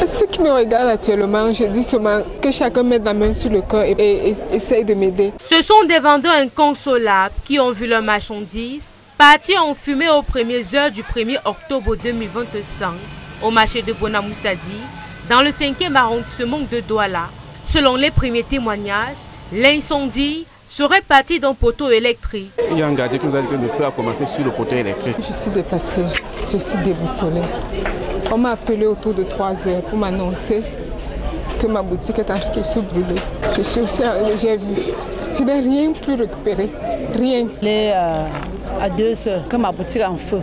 Ceux qui me regardent actuellement, je dis seulement que chacun mette la main sur le corps et essaye de m'aider. Ce sont des vendeurs inconsolables qui ont vu leurs marchandises partir en fumée aux premières heures du 1er octobre 2025 au marché de Bonamoussadi, dans le 5e arrondissement de Douala. Selon les premiers témoignages, l'incendie serait parti d'un poteau électrique. Il y a un gardien qui nous a dit que le feu a commencé sur le poteau électrique. Je suis dépassée, je suis déboussolée. On m'a appelé autour de 3 heures pour m'annoncer que ma boutique est en train de se brûler. Je suis aussi arrivée, j'ai vu. Je n'ai rien pu récupérer, rien. Il est à 2 heures que ma boutique est en feu.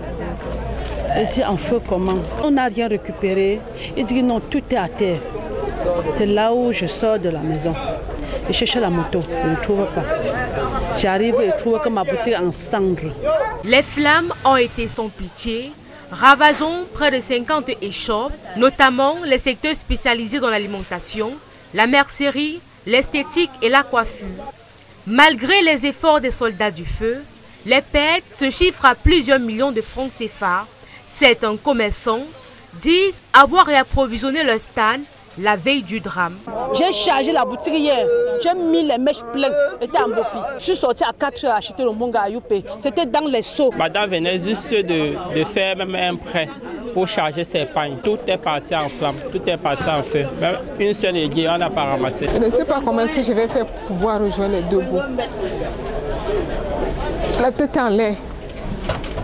Il dit en feu comment? On n'a rien récupéré. Il dit non, tout est à terre. C'est là où je sors de la maison. Je cherche la moto, je ne trouve pas. J'arrive et trouve que ma boutique est en cendres. Les flammes ont été sans pitié, ravageant près de 50 échoppes, notamment les secteurs spécialisés dans l'alimentation, la mercerie, l'esthétique et la coiffure. Malgré les efforts des soldats du feu, les pertes se chiffrent à plusieurs millions de francs CFA. Certains commerçants disent avoir réapprovisionné leur stand la veille du drame. J'ai chargé la boutique hier, j'ai mis les mèches pleines, j'étais en bopi. Je suis sorti à 4 heures acheter le monga à Youpé. C'était dans les seaux. Madame venait juste de faire même un prêt pour charger ses pagnes. Tout est parti en flamme, tout est parti en feu. Même une seule aiguille, on n'a pas ramassé. Je ne sais pas comment est-ce que je vais faire pour pouvoir rejoindre les deux bouts. La tête en l'air.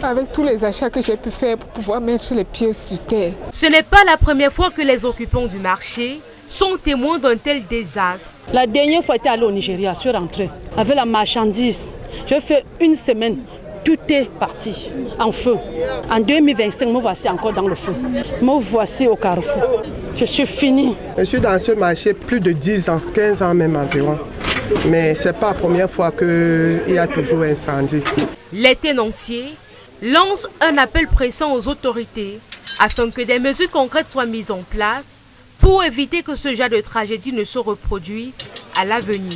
Avec tous les achats que j'ai pu faire pour pouvoir mettre les pieds sur terre. Ce n'est pas la première fois que les occupants du marché sont témoins d'un tel désastre. La dernière fois, j'étais allée au Nigeria, je suis rentrée avec la marchandise. J'ai fait une semaine, tout est parti en feu. En 2025, me voici encore dans le feu. Me voici au carrefour. Je suis finie. Je suis dans ce marché plus de 10 ans, 15 ans même environ. Mais ce n'est pas la première fois qu'il y a toujours incendie. Les tenanciers lancent un appel pressant aux autorités afin que des mesures concrètes soient mises en place pour éviter que ce genre de tragédie ne se reproduise à l'avenir.